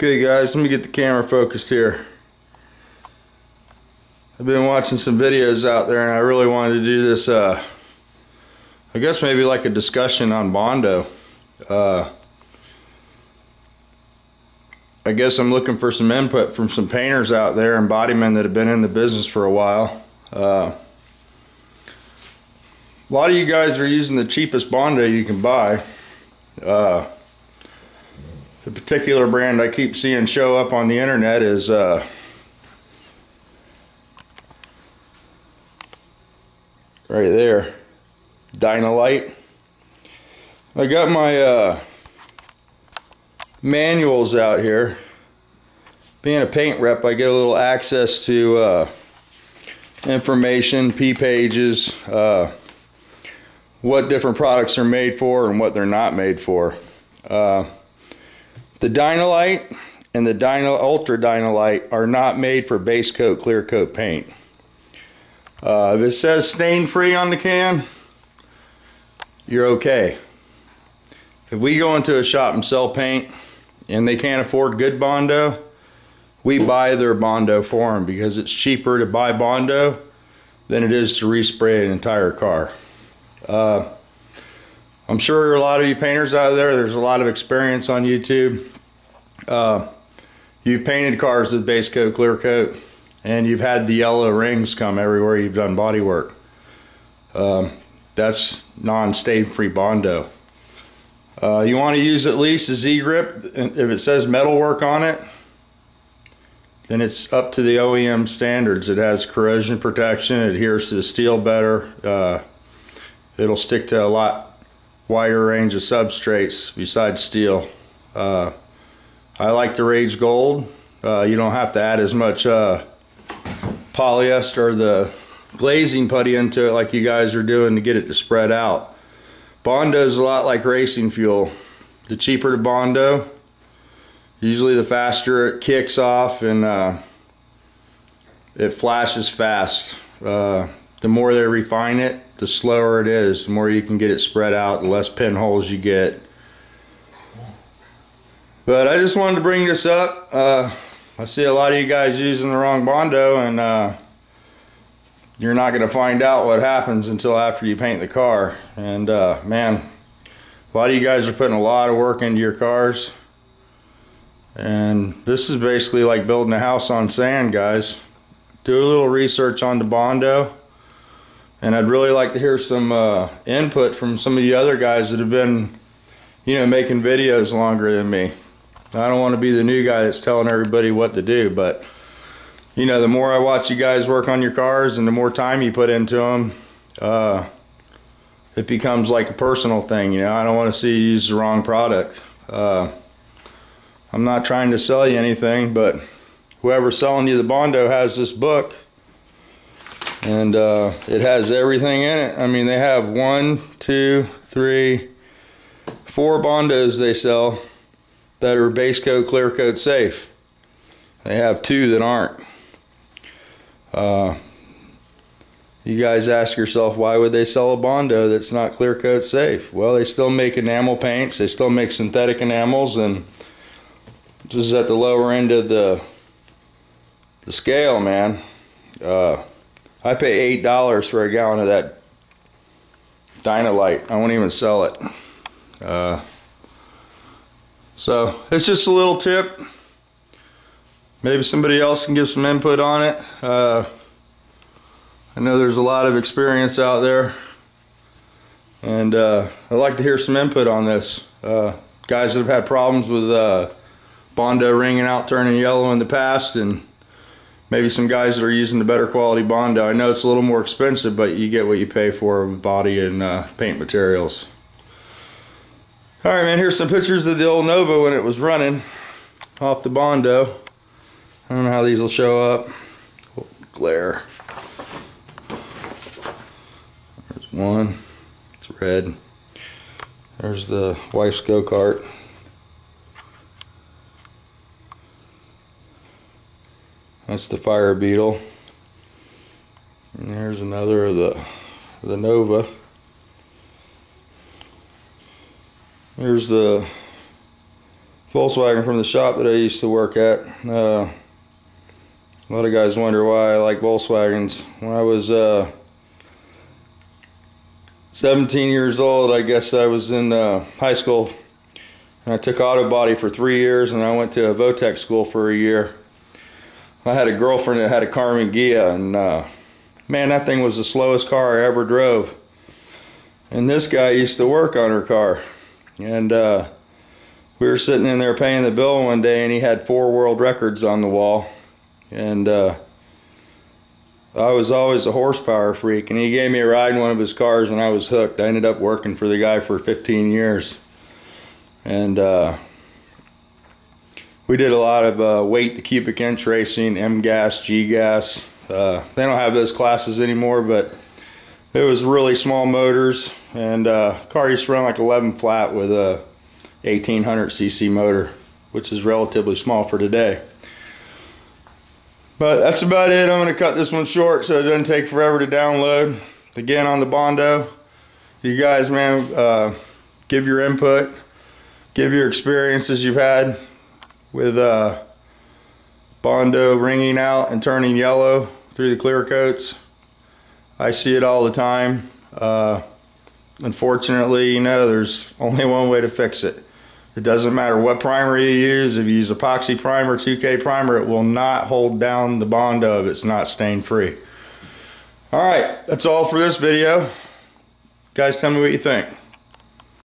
Okay guys, let me get the camera focused here. I've been watching some videos out there and I really wanted to do this, I guess maybe like a discussion on Bondo. I guess I'm looking for some input from some painters out there and bodymen that have been in the business for a while. A lot of you guys are using the cheapest Bondo you can buy. The particular brand I keep seeing show up on the internet is right there, Dynalite. I got my manuals out here. Being a paint rep, I get a little access to information, P pages, what different products are made for and what they're not made for. The Dynalite and the Ultra Dynalite are not made for base coat, clear coat paint. If it says stain free on the can, you're okay. If we go into a shop and sell paint and they can't afford good Bondo, we buy their Bondo for them because it's cheaper to buy Bondo than it is to respray an entire car. I'm sure a lot of you painters out there's a lot of experience on YouTube. You've painted cars with base coat, clear coat, and you've had the yellow rings come everywhere you've done body work. That's non-stain free Bondo. You want to use at least a Z-grip. If it says metalwork on it, then it's up to the OEM standards. It has corrosion protection, it adheres to the steel better. It'll stick to a lot wider range of substrates besides steel. I like the Rage Gold. You don't have to add as much polyester or the glazing putty into it like you guys are doing to get it to spread out. Bondo is a lot like racing fuel. The cheaper the Bondo, usually the faster it kicks off and it flashes fast. The more they refine it, the slower it is. The more you can get it spread out, the less pinholes you get. But I just wanted to bring this up. I see a lot of you guys using the wrong Bondo, and you're not going to find out what happens until after you paint the car. And man, a lot of you guys are putting a lot of work into your cars. And this is basically like building a house on sand, guys. Do a little research on the Bondo. And I'd really like to hear some input from some of the other guys that have been, you know, making videos longer than me. I don't want to be the new guy that's telling everybody what to do, but you know, the more I watch you guys work on your cars and the more time you put into them, it becomes like a personal thing. You know, I don't want to see you use the wrong product. I'm not trying to sell you anything, but whoever's selling you the Bondo has this book, and it has everything in it. I mean, they have 1, 2, 3, 4 Bondos they sell that are base coat, clear coat safe. They have 2 that aren't. You guys ask yourself, why would they sell a Bondo that's not clear coat safe? Well, they still make enamel paints, they still make synthetic enamels, and this is at the lower end of the scale, man. I pay $8 for a gallon of that Dynalite. I won't even sell it. So it's just a little tip. Maybe somebody else can give some input on it. I know there's a lot of experience out there, and I'd like to hear some input on this. Guys that have had problems with Bondo ringing out, turning yellow in the past, and maybe some guys that are using the better quality Bondo. I know it's a little more expensive, but you get what you pay for with body and paint materials. Alright, man, here's some pictures of the old Nova when it was running off the Bondo. I don't know how these will show up. Oh, glare. There's one. It's red. There's the wife's go-kart. That's the Fire Beetle. And there's another of the Nova. There's the Volkswagen from the shop that I used to work at. A lot of guys wonder why I like Volkswagens. When I was 17 years old, I guess I was in high school, and I took auto body for 3 years, and I went to a Votech school for a year. I had a girlfriend that had a Carmen Ghia, and man, that thing was the slowest car I ever drove. And this guy used to work on her car, and we were sitting in there paying the bill one day, and he had 4 world records on the wall. And I was always a horsepower freak, and he gave me a ride in one of his cars, and I was hooked. I ended up working for the guy for 15 years. And we did a lot of weight to cubic inch racing, M-gas, G-gas. They don't have those classes anymore, but it was really small motors, and car used to run like 11 flat with a 1800cc motor, which is relatively small for today. But that's about it. I'm going to cut this one short so it doesn't take forever to download. Again, on the Bondo, you guys, man, give your input, give your experiences you've had with Bondo ringing out and turning yellow through the clear coats. I see it all the time. Unfortunately, you know, there's only one way to fix it. It doesn't matter what primer you use. If you use epoxy primer, 2K primer, it will not hold down the Bondo if it's not stain free. Alright, that's all for this video. Guys, tell me what you think.